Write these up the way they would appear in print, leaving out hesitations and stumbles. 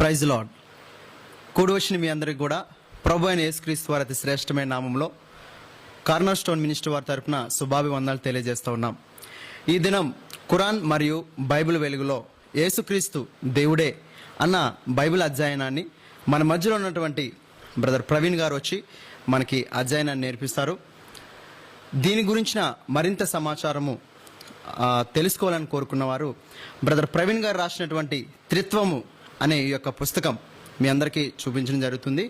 Praise lord. కూడి వచ్చిన మీ అందరికి కూడా ప్రభు అయిన యేసుక్రీస్తు వారి అతి శ్రేష్టమైన నామంలో కార్నర్ స్టోన్ మినిస్టర్ వారి తరపున శుభాభివందనాలు తెలియజేస్తూ ఉన్నాం. ఈ దినం ఖురాన్ మరియు బైబిల్ వెలుగులో యేసుక్రీస్తు దేవుడే అన్న బైబిల్ అధ్యయనాన్ని మన మధ్యలో ఉన్నటువంటి బ్రదర్ ప్రవీణ్ గారు వచ్చి మనకి అధ్యయనాన్ని నేర్పిస్తారు. దీని గురించిన మరింత సమాచారము తెలుసుకోవాలని కోరుకున్న వారు బ్రదర్ ప్రవీణ్ గారు రాసినటువంటి త్రిత్వము అనే ఈ యొక్క పుస్తకం మీ అందరికీ చూపించడం జరుగుతుంది.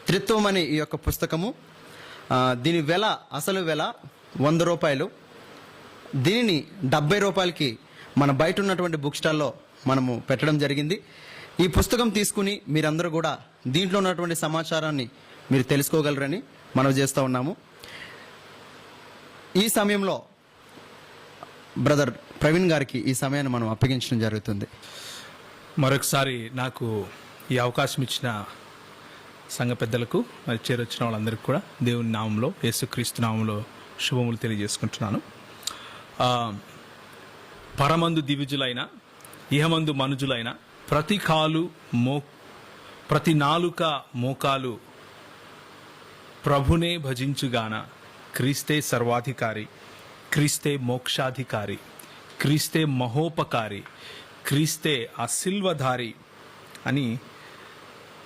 త్రిత్వం అనే ఈ యొక్క పుస్తకము దీని అసలు వెల 100 రూపాయలు. దీనిని 70 రూపాయలకి మన బయట ఉన్నటువంటి బుక్ స్టాల్లో మనము పెట్టడం జరిగింది. ఈ పుస్తకం తీసుకుని మీరందరూ కూడా దీంట్లో ఉన్నటువంటి సమాచారాన్ని మీరు తెలుసుకోగలరని మనం చేస్తూ ఉన్నాము. ఈ సమయంలో బ్రదర్ ప్రవీణ్ గారికి ఈ సమయాన్ని మనం అప్పగించడం జరుగుతుంది. మరొకసారి నాకు ఈ అవకాశం ఇచ్చిన సంఘ పెద్దలకు మరి చేరొచ్చిన వాళ్ళందరికీ కూడా దేవుని నామంలో యేసుక్రీస్తు నామంలో శుభములు తెలియజేసుకుంటున్నాను. పరమందు దివిజులైన ఇహమందు మనుజులైన ప్రతి నాలుక మోకాలు ప్రభునే భజించుగాన, క్రీస్తే సర్వాధికారి, క్రీస్తే మోక్షాధికారి, క్రీస్తే మహోపకారి, క్రీస్తే అసిల్వధారి అని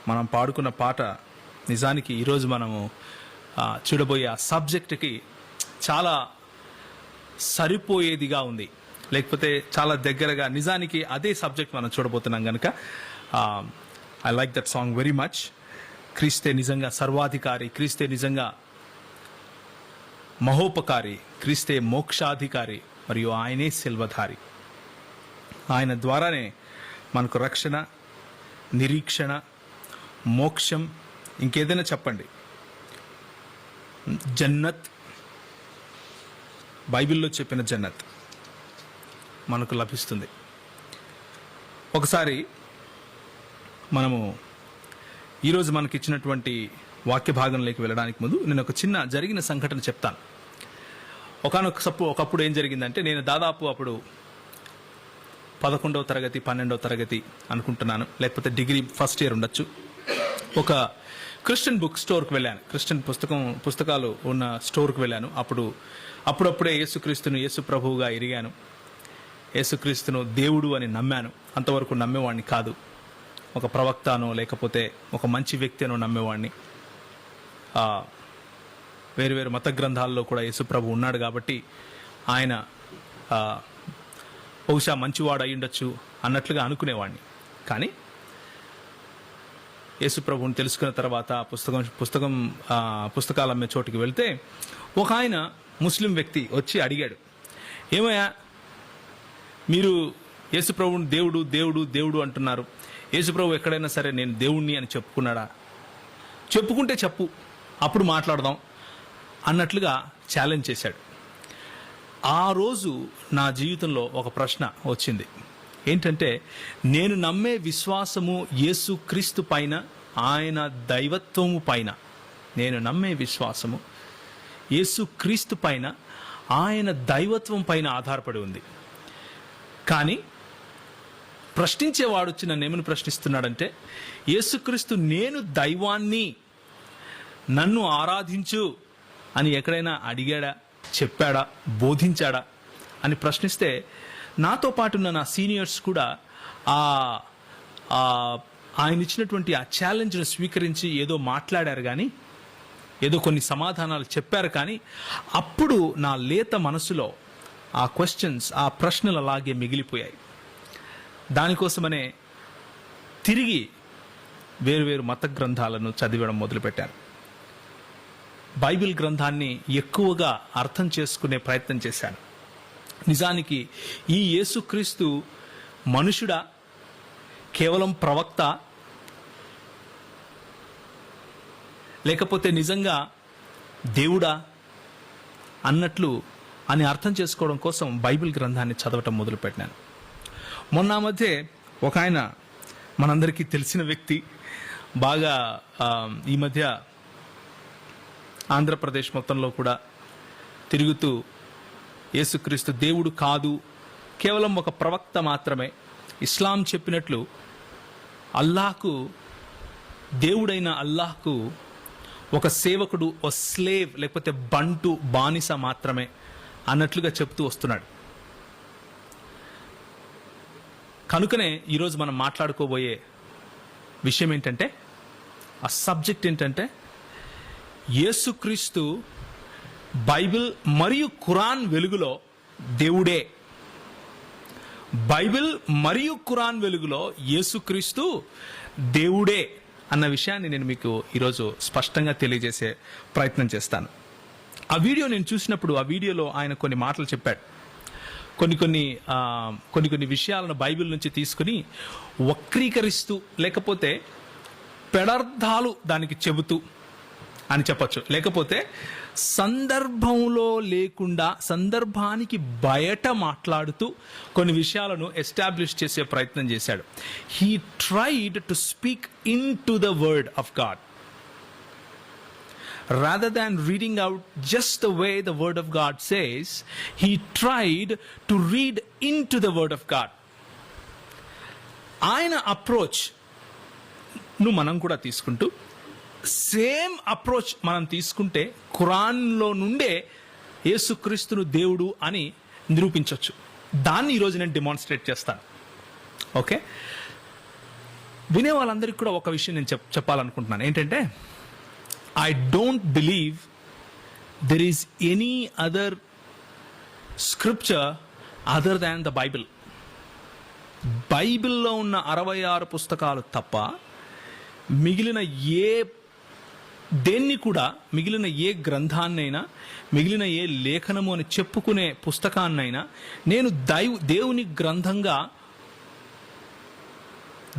మనం పాడుకున్న పాట నిజానికి ఈరోజు మనము చూడబోయే ఆ సబ్జెక్టుకి చాలా సరిపోయేదిగా ఉంది, లేకపోతే చాలా దగ్గరగా నిజానికి అదే సబ్జెక్ట్ మనం చూడబోతున్నాం కనుక I like that song very much. క్రీస్తే నిజంగా సర్వాధికారి, క్రీస్తే నిజంగా మహోపకారి, క్రీస్తే మోక్షాధికారి మరియు ఆయనే సిల్వధారి. ఆయన ద్వారానే మనకు రక్షణ, నిరీక్షణ, మోక్షం, ఇంకేదైనా చెప్పండి, జన్నత్, బైబిల్లో చెప్పిన జన్నత్ మనకు లభిస్తుంది. ఒకసారి మనము ఈరోజు మనకి ఇచ్చినటువంటి వాక్య భాగంలోకి వెళ్ళడానికి ముందు నేను ఒక చిన్న జరిగిన సంఘటన చెప్తాను. ఒకప్పుడు ఏం జరిగిందంటే, నేను దాదాపు అప్పుడు 11వ తరగతి 12వ తరగతి అనుకుంటున్నాను, లేకపోతే డిగ్రీ ఫస్ట్ ఇయర్ ఉండొచ్చు. ఒక క్రిస్టియన్ బుక్ స్టోర్కి వెళ్ళాను, క్రిస్టియన్ పుస్తకాలు ఉన్న స్టోర్కి వెళ్ళాను. అప్పుడప్పుడే యేసుక్రీస్తును యేసు ప్రభువుగా ఎరిగాను, యేసుక్రీస్తును దేవుడు అని నమ్మాను. అంతవరకు నమ్మేవాడిని కాదు. ఒక ప్రవక్తనో లేకపోతే ఒక మంచి వ్యక్తి అనో నమ్మేవాడిని. వేరు మత గ్రంథాల్లో కూడా యేసు ప్రభు ఉన్నాడు కాబట్టి ఆయన బహుశా మంచివాడు అయి ఉండొచ్చు అన్నట్లుగా అనుకునేవాడిని. కానీ యేసు ప్రభువుని తెలుసుకున్న తర్వాత పుస్తకాలు అమ్మే చోటుకి వెళ్తే ఒక ఆయన ముస్లిం వ్యక్తి వచ్చి అడిగాడు, ఏమయ్యా మీరు యేసు ప్రభువుని దేవుడు దేవుడు దేవుడు అంటున్నారు, యేసు ప్రభు ఎక్కడైనా సరే నేను దేవుణ్ణి అని చెప్పుకున్నాడా? చెప్పుకుంటే చెప్పు, అప్పుడు మాట్లాడదాం అన్నట్లుగా ఛాలెంజ్ చేశాడు. ఆ రోజు నా జీవితంలో ఒక ప్రశ్న వచ్చింది. ఏంటంటే, నేను నమ్మే విశ్వాసము యేసుక్రీస్తు పైన, ఆయన దైవత్వము పైన, నేను నమ్మే విశ్వాసము యేసుక్రీస్తు పైన, ఆయన దైవత్వం పైన ఆధారపడి ఉంది. కానీ ప్రశ్నించేవాడు వచ్చి నన్ను ఏమని ప్రశ్నిస్తున్నాడంటే, యేసుక్రీస్తు నేను దైవాన్ని, నన్ను ఆరాధించు అని ఎక్కడైనా అడిగాడా, చెప్పాడా, బోధించాడా అని ప్రశ్నిస్తే, నాతో పాటున్న నా సీనియర్స్ కూడా ఆయన ఇచ్చినటువంటి ఆ ఛాలెంజ్ను స్వీకరించి ఏదో మాట్లాడారు, కానీ ఏదో కొన్ని సమాధానాలు చెప్పారు. కానీ అప్పుడు నా లేత మనసులో ఆ క్వశ్చన్స్, ఆ ప్రశ్నలు అలాగే మిగిలిపోయాయి. దానికోసమనే తిరిగి వేరు మత గ్రంథాలను చదివడం మొదలుపెట్టాను. బైబిల్ గ్రంథాన్ని ఎక్కువగా అర్థం చేసుకునే ప్రయత్నం చేశాను. నిజానికి ఈ యేసుక్రీస్తు మనుషుడా, కేవలం ప్రవక్త, లేకపోతే నిజంగా దేవుడా అన్నట్లు అని అర్థం చేసుకోవడం కోసం బైబిల్ గ్రంథాన్ని చదవటం మొదలుపెట్టాను. మొన్న మధ్య ఒక ఆయన, మనందరికీ తెలిసిన వ్యక్తి, బాగా ఈ మధ్య ఆంధ్రప్రదేశ్ మొత్తంలో కూడా తిరుగుతూ యేసుక్రీస్తు దేవుడు కాదు, కేవలం ఒక ప్రవక్త మాత్రమే, ఇస్లాం చెప్పినట్లు అల్లాహ్కు, దేవుడైన అల్లాహ్కు ఒక సేవకుడు, ఒక స్లేవ్ లేకపోతే బంటు, బానిస మాత్రమే అన్నట్లుగా చెప్తూ వస్తున్నాడు. కనుకనే ఈరోజు మనం మాట్లాడుకోబోయే విషయం ఏంటంటే, ఆ సబ్జెక్ట్ ఏంటంటే, యేసుక్రీస్తు బైబిల్ మరియు ఖురాన్ వెలుగులో దేవుడే. బైబిల్ మరియు ఖురాన్ వెలుగులో యేసుక్రీస్తు దేవుడే అన్న విషయాన్ని నేను మీకు ఈరోజు స్పష్టంగా తెలియజేసే ప్రయత్నం చేస్తాను. ఆ వీడియో నేను చూసినప్పుడు, ఆ వీడియోలో ఆయన కొన్ని మాటలు చెప్పాడు. కొన్ని విషయాలను బైబిల్ నుంచి తీసుకుని వక్రీకరిస్తూ, లేకపోతే పెడార్థాలు దానికి చెబుతూ అని చెప్పొచ్చు, లేకపోతే సందర్భంలో లేకుండా సందర్భానికి బయట మాట్లాడుతూ కొన్ని విషయాలను ఎస్టాబ్లిష్ చేసే ప్రయత్నం చేశాడు. He tried to speak in to the word of God rather than reading out just the way the word of God says. He tried to read into the word of God. ఆయన approach ను మనం కూడా తీసుకుంటూ, same approach మనం తీసుకుంటే ఖురాన్లో నుండే యేసుక్రీస్తును దేవుడు అని నిరూపించవచ్చు. దాన్ని ఈరోజు నేను డెమాన్స్ట్రేట్ చేస్తాను. ఓకే, వినే వాళ్ళందరికీ కూడా ఒక విషయం నేను చెప్పాలనుకుంటున్నాను. ఏంటంటే, I don't believe there is any other scripture other than the Bible. బైబిల్లో ఉన్న 66 పుస్తకాలు తప్ప మిగిలిన దేన్ని కూడా, మిగిలిన ఏ గ్రంథాన్నైనా, మిగిలిన ఏ లేఖనము అని చెప్పుకునే పుస్తకాన్నైనా నేను దేవుని గ్రంథంగా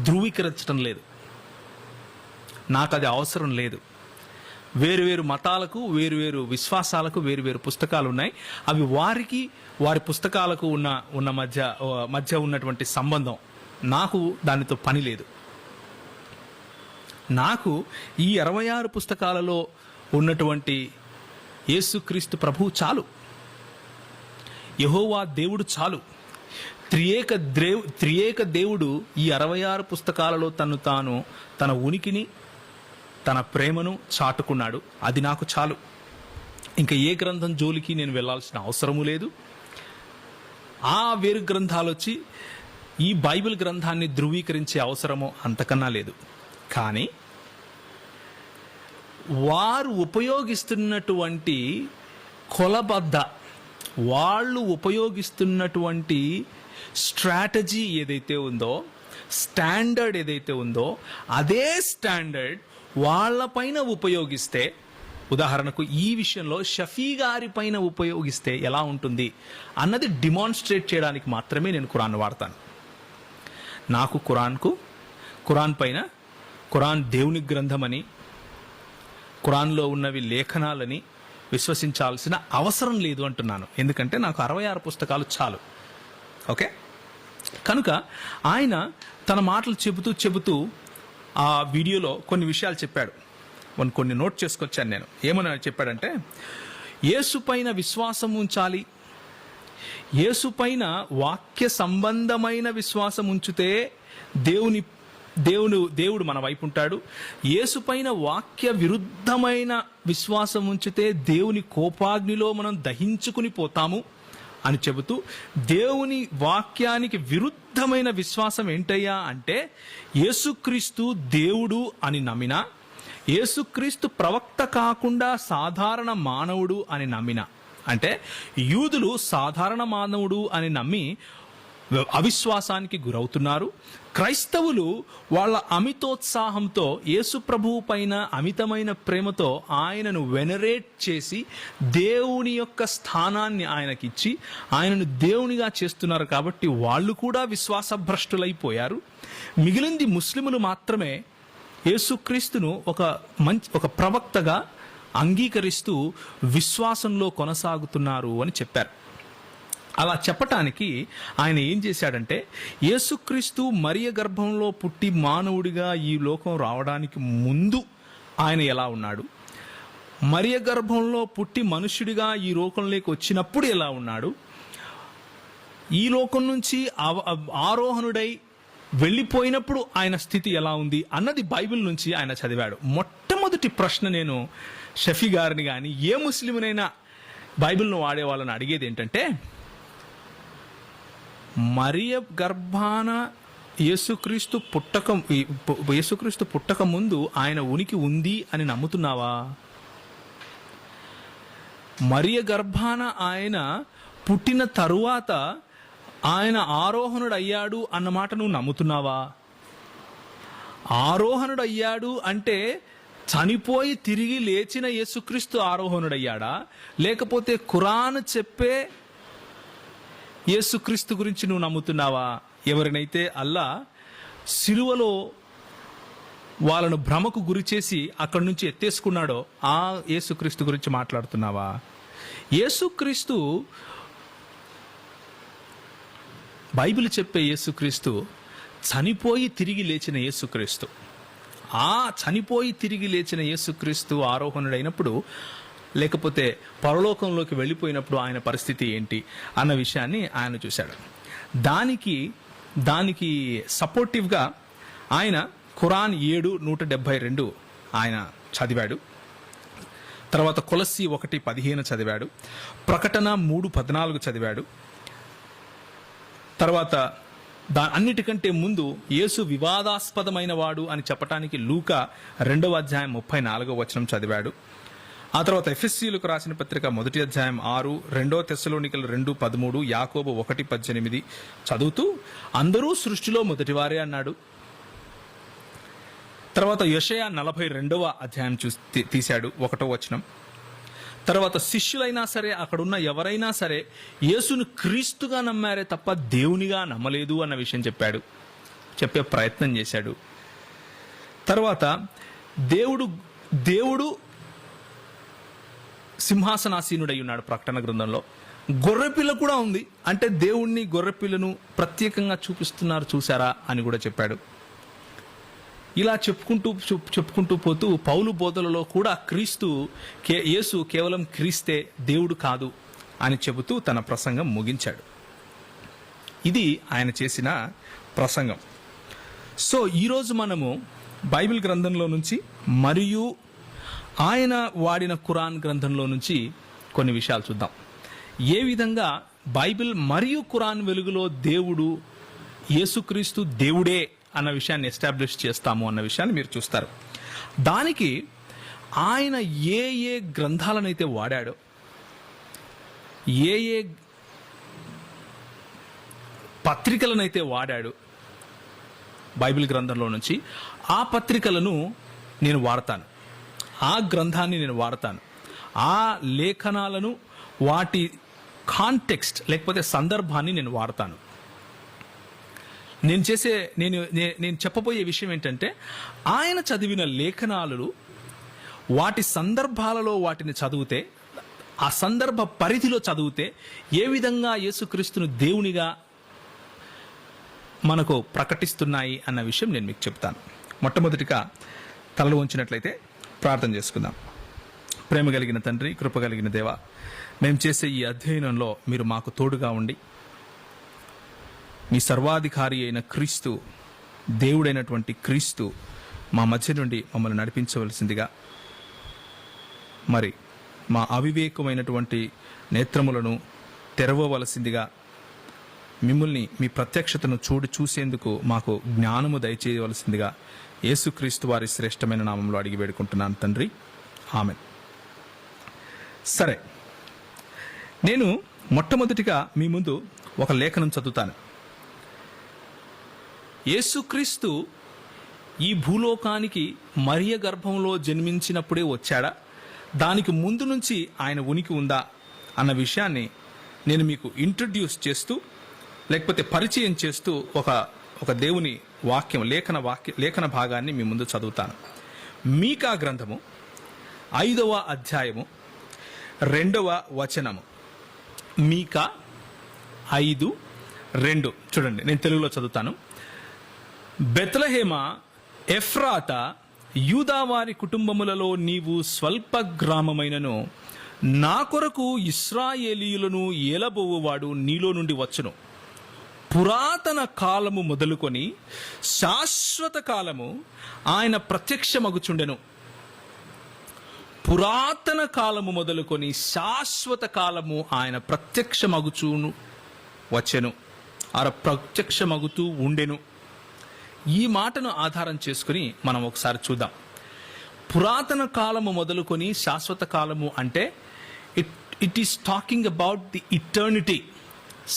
ధృవీకరించడం లేదు. నాకు అది అవసరం లేదు. వేరు మతాలకు, వేరు విశ్వాసాలకు వేరు పుస్తకాలు ఉన్నాయి. అవి వారి పుస్తకాలకు ఉన్న మధ్య ఉన్నటువంటి సంబంధం. నాకు దానితో పని లేదు. నాకు ఈ 66 పుస్తకాలలో ఉన్నటువంటి యేసుక్రీస్తు ప్రభువు చాలు. యెహోవా దేవుడు చాలు. త్రియేక దేవుడు ఈ 66 పుస్తకాలలో తన ఉనికిని, తన ప్రేమను చాటుకున్నాడు. అది నాకు చాలు. ఇంకా ఏ గ్రంథం జోలికి నేను వెళ్ళాల్సిన అవసరము లేదు. ఆ వేరు గ్రంథాలు వచ్చి ఈ బైబిల్ గ్రంథాన్ని ధృవీకరించే అవసరము అంతకన్నా లేదు. కానీ వారు ఉపయోగిస్తున్నటువంటి కొలబద్ద, వాళ్ళు ఉపయోగిస్తున్నటువంటి స్ట్రాటజీ ఏదైతే ఉందో, స్టాండర్డ్ ఏదైతే ఉందో, అదే స్టాండర్డ్ వాళ్ళపైన ఉపయోగిస్తే, ఉదాహరణకు ఈ విషయంలో షఫీ గారి పైన ఉపయోగిస్తే ఎలా ఉంటుంది అన్నది డిమాన్స్ట్రేట్ చేయడానికి మాత్రమే నేను ఖురాన్ వాడతాను. నాకు ఖురాన్ పైన, ఖురాన్ దేవుని గ్రంథమని, ఖురాన్లో ఉన్నవి లేఖనాలని విశ్వసించాల్సిన అవసరం లేదు అంటున్నాను. ఎందుకంటే నాకు 66 పుస్తకాలు చాలు. ఓకే, కనుక ఆయన తన మాటలు చెబుతూ ఆ వీడియోలో కొన్ని విషయాలు చెప్పాడు. కొన్ని నోట్ చేసుకొచ్చాను నేను. ఏమని చెప్పాడంటే, యేసు పైన విశ్వాసం ఉంచాలి, యేసు పైన వాక్య సంబంధమైన విశ్వాసం ఉంచితే దేవుడు మన వైపు ఉంటాడు. యేసు పైన వాక్య విరుద్ధమైన విశ్వాసం ఉంచితే దేవుని కోపాగ్నిలో మనం దహించుకుని పోతాము అని చెబుతూ, దేవుని వాక్యానికి విరుద్ధమైన విశ్వాసం ఏంటయ్యా అంటే, యేసుక్రీస్తు దేవుడు అని నమ్మినా, యేసుక్రీస్తు ప్రవక్త కాకుండా సాధారణ మానవుడు అని నమ్మినా, అంటే యూదులు సాధారణ మానవుడు అని నమ్మి అవిశ్వాసానికి గురవుతున్నారు. క్రైస్తవులు వాళ్ళ అమితోత్సాహంతో యేసు ప్రభువు పైన అమితమైన ప్రేమతో ఆయనను వెనరేట్ చేసి దేవుని యొక్క స్థానాన్ని ఆయనకిచ్చి ఆయనను దేవునిగా చేస్తున్నారు. కాబట్టి వాళ్ళు కూడా విశ్వాసభ్రష్టులైపోయారు. మిగిలింది ముస్లిములు మాత్రమే యేసుక్రీస్తును ఒక ప్రవక్తగా అంగీకరిస్తూ విశ్వాసంలో కొనసాగుతున్నారు అని చెప్పారు. అలా చెప్పటానికి ఆయన ఏం చేశాడంటే, యేసుక్రీస్తు మరియ గర్భంలో పుట్టి మానవుడిగా ఈ లోకం రావడానికి ముందు ఆయన ఎలా ఉన్నాడు, మరియ గర్భంలో పుట్టి మనుష్యుడిగా ఈ లోకంలోకి వచ్చినప్పుడు ఎలా ఉన్నాడు, ఈ లోకం నుంచి ఆరోహణుడై వెళ్ళిపోయినప్పుడు ఆయన స్థితి ఎలా ఉంది అన్నది బైబిల్ నుంచి ఆయన చదివాడు. మొట్టమొదటి ప్రశ్న నేను షఫీ గారిని కానీ ఏ ముస్లింనైనా బైబిల్ను వాడే వాళ్ళని అడిగేది ఏంటంటే, మరియ గర్భాన యేసుక్రీస్తు పుట్టక ముందు ఆయన ఉనికి ఉంది అని నమ్ముతున్నావా? మరియ గర్భాన ఆయన పుట్టిన తరువాత ఆయన ఆరోహణుడు అయ్యాడు అన్నమాట నువ్వు నమ్ముతున్నావా? ఆరోహణుడు అయ్యాడు అంటే చనిపోయి తిరిగి లేచిన యేసుక్రీస్తు ఆరోహణుడయ్యాడా, లేకపోతే ఖురాన్ చెప్పే యేసుక్రీస్తు గురించి నువ్వు నమ్ముతున్నావా? ఎవరినైతే అల్లా సిలువలో వాళ్ళను భ్రమకు గురి చేసి అక్కడి నుంచి ఎత్తేసుకున్నాడో ఆ యేసుక్రీస్తు గురించి మాట్లాడుతున్నావా? యేసుక్రీస్తు, బైబిల్ చెప్పే యేసుక్రీస్తు చనిపోయి తిరిగి లేచిన యేసుక్రీస్తు. ఆ చనిపోయి తిరిగి లేచిన యేసుక్రీస్తు ఆరోహణుడైనప్పుడు, లేకపోతే పరలోకంలోకి వెళ్ళిపోయినప్పుడు ఆయన పరిస్థితి ఏంటి అన్న విషయాన్ని ఆయన చూశాడు. దానికి సపోర్టివ్గా ఆయన ఖురాన్ 7:172 ఆయన చదివాడు. తర్వాత కొలస్సీ 1:15 చదివాడు. ప్రకటన 3:14 చదివాడు. తర్వాత అన్నిటికంటే ముందు యేసు వివాదాస్పదమైన వాడు అని చెప్పడానికి లూకా 2:34 చదివాడు. ఆ తర్వాత ఎఫెసీయులకు రాసిన పత్రిక 1:6, 2 తెస్సలోనికలు 2:13, యాకోబు 1:18 చదువుతూ అందరూ సృష్టిలో మొదటివారే అన్నాడు. తర్వాత యెషయా 42 తీశాడు 1వ. తర్వాత శిష్యులైనా సరే అక్కడున్న ఎవరైనా సరే యేసును క్రీస్తుగా నమ్మారే తప్ప దేవునిగా నమ్మలేదు అన్న విషయం చెప్పే ప్రయత్నం చేశాడు. తర్వాత దేవుడు సింహాసనాసీనుడై ఉన్నాడు ప్రకటన గ్రంథంలో. గొర్రెపిల్ల కూడా ఉంది, అంటే దేవుణ్ణి గొర్రెపిల్లను ప్రత్యేకంగా చూపిస్తున్నారు చూసారా అని కూడా చెప్పాడు. ఇలా చెప్పుకుంటూ పోతూ పౌలు బోధలలో కూడా యేసు కేవలం క్రీస్తే, దేవుడు కాదు అని చెబుతూ తన ప్రసంగం ముగించాడు. ఇది ఆయన చేసిన ప్రసంగం. సో ఈరోజు మనము బైబిల్ గ్రంథంలో నుంచి మరియు ఆయన వాడిన ఖురాన్ గ్రంథంలో నుంచి కొన్ని విషయాలు చూద్దాం. ఏ విధంగా బైబిల్ మరియు ఖురాన్ వెలుగులో దేవుడు యేసుక్రీస్తు దేవుడే అన్న విషయాన్ని ఎస్టాబ్లిష్ చేస్తాము అన్న విషయాన్ని మీరు చూస్తారు. దానికి ఆయన ఏ గ్రంథాలనైతే వాడాడో, ఏ పత్రికలనైతే వాడాడు బైబిల్ గ్రంథంలో నుంచి, ఆ పత్రికలను నేను వాడతాను, ఆ గ్రంథాన్ని నేను వాడతాను, ఆ లేఖనాలను వాటి కాంటెక్స్ట్ లేకపోతే సందర్భాన్ని నేను వాడతాను. నేను చెప్పబోయే విషయం ఏంటంటే, ఆయన చదివిన లేఖనాలు వాటి సందర్భాలలో వాటిని చదివితే, ఆ సందర్భ పరిధిలో చదివితే ఏ విధంగా యేసుక్రీస్తును దేవునిగా మనకు ప్రకటిస్తున్నాయి అన్న విషయం నేను మీకు చెప్తాను. మొట్టమొదటిగా తలలు ఉంచినట్లయితే ప్రార్థన చేసుకుందాం. ప్రేమ కలిగిన తండ్రి, కృప కలిగిన దేవ, మేము చేసే ఈ అధ్యయనంలో మీరు మాకు తోడుగా ఉండి మీ సర్వాధికారి అయిన క్రీస్తు, దేవుడైనటువంటి క్రీస్తు మా మధ్య నుండి మమ్మల్ని నడిపించవలసిందిగా, మరి మా అవివేకమైనటువంటి నేత్రములను తెరవవలసిందిగా, మిమ్మల్ని మీ ప్రత్యక్షతను చూసేందుకు మాకు జ్ఞానము దయచేయవలసిందిగా యేసుక్రీస్తు వారి శ్రేష్టమైన నామంలో అడిగి వేడుకుంటున్నాను తండ్రి, ఆమెన్. సరే, నేను మొట్టమొదటిగా మీ ముందు ఒక లేఖనం చదువుతాను. యేసుక్రీస్తు ఈ భూలోకానికి మరియ గర్భంలో జన్మించినప్పుడే వచ్చాడా, దానికి ముందు నుంచి ఆయన ఉనికి ఉందా అన్న విషయాన్ని నేను మీకు ఇంట్రడ్యూస్ చేస్తూ లేకపోతే పరిచయం చేస్తూ ఒక దేవుని వాక్యం, లేఖన భాగాన్ని మీ ముందు చదువుతాను. మీకా గ్రంథము 5వ అధ్యాయము 2వ. మీకా 5:2 చూడండి, నేను తెలుగులో చదువుతాను. బెత్లెహేమ ఎఫ్రాత, యూదావారి కుటుంబములలో నీవు స్వల్ప గ్రామమైనను, నా కొరకు ఇశ్రాయేలీయులను ఏలబోవువాడు నీలో నుండి వచ్చును. పురాతన కాలము మొదలుకొని శాశ్వత కాలము ఆయన ప్రత్యక్షమగుచుండెను. పురాతన కాలము మొదలుకొని శాశ్వత కాలము ఆయన ప్రత్యక్షమగుచూను వచ్చెను, ప్రత్యక్షమగుతూ ఉండెను. ఈ మాటను ఆధారం చేసుకుని మనం ఒకసారి చూద్దాం. పురాతన కాలము మొదలుకొని శాశ్వత కాలము అంటే it is talking about the eternity.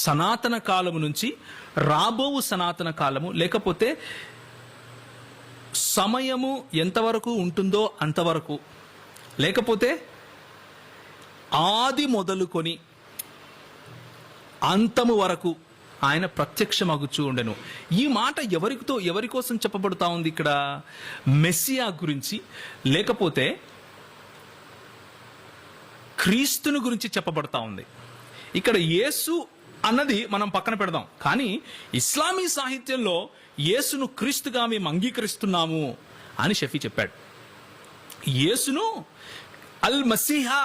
సనాతన కాలము నుంచి రాబోవు సనాతన కాలము, లేకపోతే సమయము ఎంతవరకు ఉంటుందో అంతవరకు, లేకపోతే ఆది మొదలుకొని అంతము వరకు ఆయన ప్రత్యక్షమగుచూ ఉండెను. ఈ మాట ఎవరి కోసం చెప్పబడుతా ఉంది ఇక్కడ? మెస్సియా గురించి, లేకపోతే క్రీస్తుని గురించి చెప్పబడతా ఉంది. ఇక్కడ యేసు అన్నది మనం పక్కన పెడదాం, కానీ ఇస్లామీ సాహిత్యంలో యేసును క్రీస్తుగా మేము అంగీకరిస్తున్నాము అని షఫీ చెప్పాడు. యేసును అల్ మసీహ్,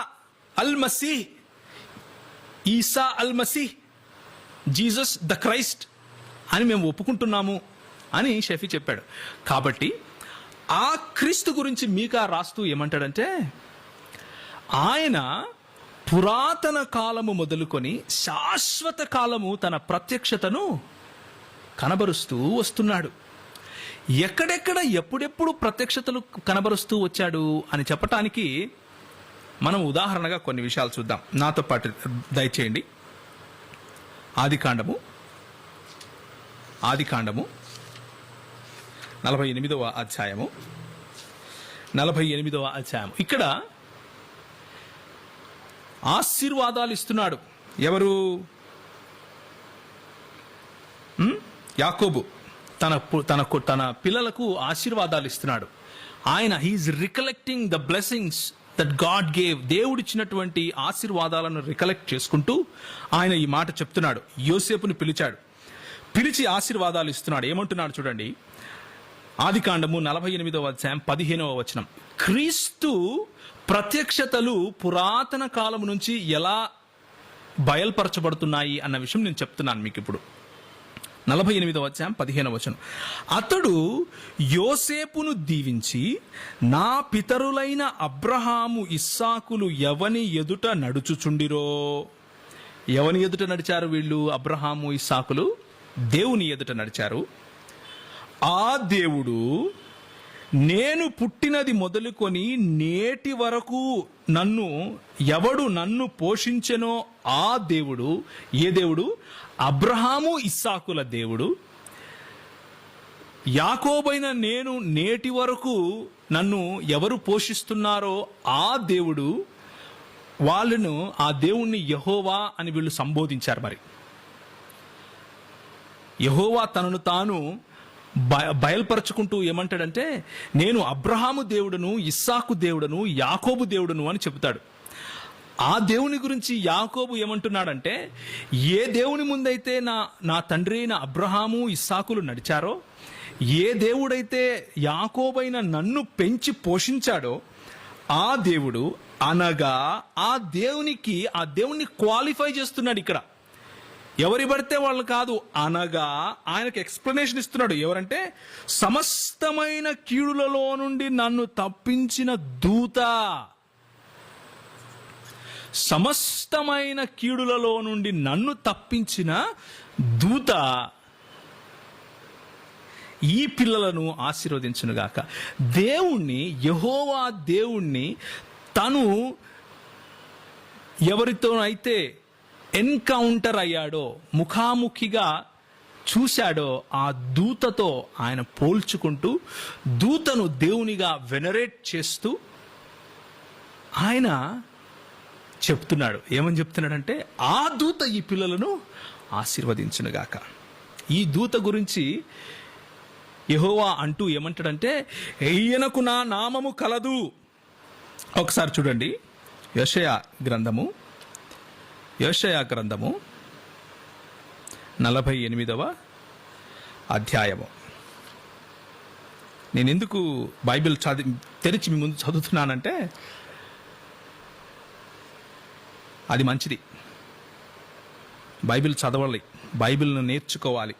ఈసా అల్ మసీహ్, జీసస్ ద క్రైస్ట్ అని మేము ఒప్పుకుంటున్నాము అని షఫీ చెప్పాడు. కాబట్టి ఆ క్రీస్తు గురించి మీకా రాస్తూ ఏమంటాడంటే, ఆయన పురాతన కాలము మొదలుకొని శాశ్వత కాలము తన ప్రత్యక్షతను కనబరుస్తూ వస్తున్నాడు. ఎక్కడెక్కడ ఎప్పుడెప్పుడు ప్రత్యక్షతలు కనబరుస్తూ వచ్చాడు అని చెప్పటానికి మనం ఉదాహరణగా కొన్ని విషయాలు చూద్దాం. నాతో పాటు దయచేయండి. ఆదికాండము 48వ అధ్యాయము. ఇక్కడ ఆశీర్వాదాలు ఇస్తున్నాడు. ఎవరు? యాకోబు తన పిల్లలకు ఆశీర్వాదాలు ఇస్తున్నాడు. ఆయన he is recollecting the blessings that God gave. దేవుడిచ్చినటువంటి ఆశీర్వాదాలను రికలెక్ట్ చేసుకుంటూ ఆయన ఈ మాట చెప్తున్నాడు. యోసేపుని పిలిచి ఆశీర్వాదాలు ఇస్తున్నాడు. ఏమంటున్నాడు చూడండి. ఆదికాండము 48వ అధ్యాయం 15వ వచనం. క్రీస్తు ప్రత్యక్షతలు పురాతన కాలం నుంచి ఎలా బయల్పరచబడుతున్నాయి అన్న విషయం నేను చెప్తున్నాను మీకు ఇప్పుడు. 48వ అధ్యాయం 15వ వచనం. అతడు యోసేపును దీవించి, నా పితరులైన అబ్రహాము ఇస్సాకులు ఎవని ఎదుట నడుచుచుండిరో. ఎవని ఎదుట నడిచారు వీళ్ళు? అబ్రహాము ఇస్సాకులు దేవుని ఎదుట నడిచారు. ఆ దేవుడు నేను పుట్టినది మొదలుకొని నేటి వరకు ఎవడు నన్ను పోషించెనో ఆ దేవుడు. ఏ దేవుడు? అబ్రహాము ఇస్సాకుల దేవుడు. యాకోబైన నేను నేటి వరకు నన్ను ఎవరు పోషిస్తున్నారో ఆ దేవుడు. వాళ్ళను ఆ దేవుణ్ణి యెహోవా అని వీళ్ళు సంబోధించారు. మరి యెహోవా తనను తాను బయల్పరచుకుంటూ ఏమంటాడంటే, నేను అబ్రహాము దేవుడును, ఇస్సాకు దేవుడును, యాకోబు దేవుడును అని చెబుతాడు. ఆ దేవుని గురించి యాకోబు ఏమంటున్నాడంటే, ఏ దేవుని ముందైతే నా తండ్రి అయిన అబ్రహాము ఇస్సాకులు నడిచారో, ఏ దేవుడైతే యాకోబైన నన్ను పెంచి పోషించాడో ఆ దేవుడు, అనగా ఆ దేవుణ్ణి క్వాలిఫై చేస్తున్నాడు ఇక్కడ. ఎవరి పడితే వాళ్ళు కాదు, అనగా ఆయనకు ఎక్స్ప్లెనేషన్ ఇస్తున్నాడు. ఎవరంటే, సమస్తమైన కీడులలో నుండి నన్ను తప్పించిన దూత. సమస్తమైన కీడులలో నుండి నన్ను తప్పించిన దూత ఈ పిల్లలను ఆశీర్వదించునుగాక. దేవుణ్ణి, యెహోవా దేవుణ్ణి తను ఎవరితోనైతే ఎన్కౌంటర్ అయ్యాడో, ముఖాముఖిగా చూశాడో ఆ దూతతో ఆయన పోల్చుకుంటూ, దూతను దేవునిగా వెనరేట్ చేస్తూ ఆయన చెప్తున్నాడు. ఏమని చెప్తున్నాడంటే, ఆ దూత ఈ పిల్లలను ఆశీర్వదించునుగాక. ఈ దూత గురించి యెహోవా అంటూ ఏమంటాడంటే, ఈయనకు నా నామము కలదు. ఒకసారి చూడండి, యెషయా గ్రంథము 48వ అధ్యాయము. నేను ఎందుకు బైబిల్ తెరిచి మీ ముందు చదువుతున్నానంటే, అది మంచిది. బైబిల్ చదవాలి, బైబిల్ను నేర్చుకోవాలి.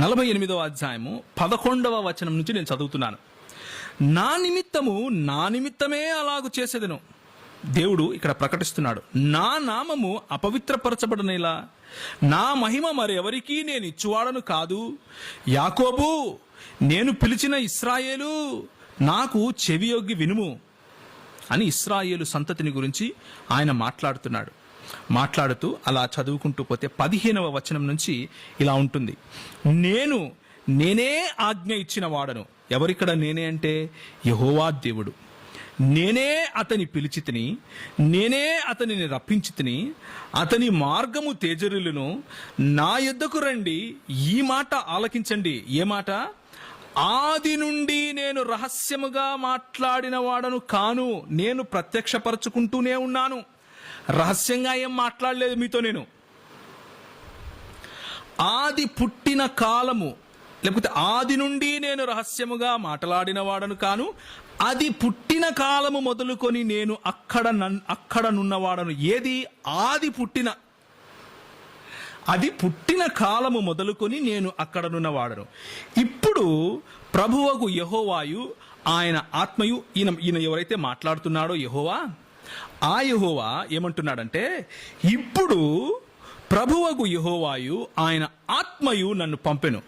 48వ అధ్యాయము 11వ వచనం నుంచి నేను చదువుతున్నాను. నా నిమిత్తమే అలాగు చేసేదను. దేవుడు ఇక్కడ ప్రకటిస్తున్నాడు, నా నామము అపవిత్రపరచబడనేలా, నా మహిమ మరెవరికీ నేను ఇచ్చువాడను కాదు. యాకోబు, నేను పిలిచిన ఇశ్రాయేలు, నాకు చెవియొగ్గి వినుము అని ఇశ్రాయేలు సంతతిని గురించి ఆయన మాట్లాడుతూ అలా చదువుకుంటూ పోతే 15వ వచనం నుంచి ఇలా ఉంటుంది. నేనే ఆజ్ఞ ఇచ్చిన వాడను. ఎవరిక్కడ నేనే అంటే యెహోవా దేవుడు. నేనే అతని పిలిచితిని, నేనే అతనిని రప్పించితిని. అతని మార్గము తేజరులను, నా యొద్దకు రండి, ఈ మాట ఆలకించండి. ఏ మాట? ఆది నుండి నేను రహస్యముగా మాట్లాడిన వాడను కాను, నేను ప్రత్యక్షపరచుకుంటూనే ఉన్నాను. రహస్యంగా ఏం మాట్లాడలేదు మీతో నేను. ఆది పుట్టిన కాలము, లేకపోతే ఆది నుండి నేను రహస్యముగా మాట్లాడిన వాడను కాను, అది పుట్టిన కాలము మొదలుకొని నేను అక్కడ నున్నవాడను. ఏది? అది పుట్టిన కాలము మొదలుకొని నేను అక్కడ నున్నవాడను. ఇప్పుడు ప్రభువగు యెహోవాయు, ఆయన ఆత్మయు, ఈయన ఎవరైతే మాట్లాడుతున్నాడో యెహోవా, ఆ యెహోవా ఏమంటున్నాడంటే, ఇప్పుడు ప్రభువగు యెహోవాయు, ఆయన ఆత్మయు నన్ను పంపెను.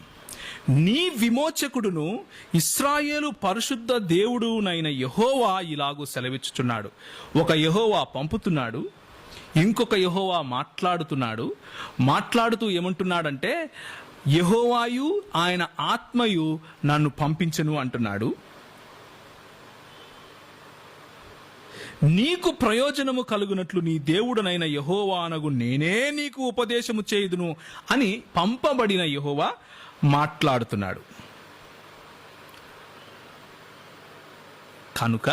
నీ విమోచకుడును ఇశ్రాయేలు పరిశుద్ధ దేవుడునైన యెహోవా ఇలాగూ సెలవిచ్చుచున్నాడు. ఒక యెహోవా పంపుతున్నాడు, ఇంకొక యెహోవా మాట్లాడుతూ ఏమంటున్నాడంటే, యెహోవాయు ఆయన ఆత్మయు నన్ను పంపించెను అంటున్నాడు. నీకు ప్రయోజనము కలుగునట్లు నీ దేవుడనైన యెహోవా అనగు నేనే నీకు ఉపదేశము చేయుదును అని పంపబడిన యెహోవా మాట్లాడుతున్నాడు. కనుక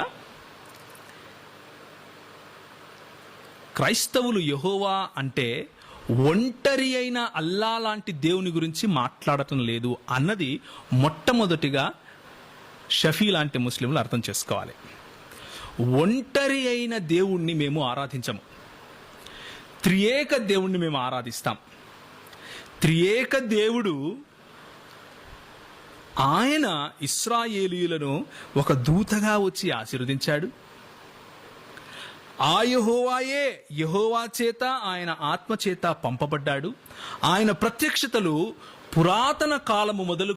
క్రైస్తవులు యెహోవా అంటే ఒంటరి అయిన అల్లా లాంటి దేవుని గురించి మాట్లాడటం లేదు అన్నది మొట్టమొదటిగా షఫీ లాంటి ముస్లింలు అర్థం చేసుకోవాలి. ఒంటరి అయిన దేవుణ్ణి మేము ఆరాధించము, త్రియేక దేవుణ్ణి మేము ఆరాధిస్తాం. త్రియేక దేవుడు ఆయన ఇశ్రాయేలీయులను ఒక దూతగా వచ్చి ఆశీర్వదించాడు. ఆ యెహోవాయే యెహోవా చేత, ఆయన ఆత్మ చేత పంపబడ్డాడు. ఆయన ప్రత్యక్షతలు పురాతన కాలము మొదలు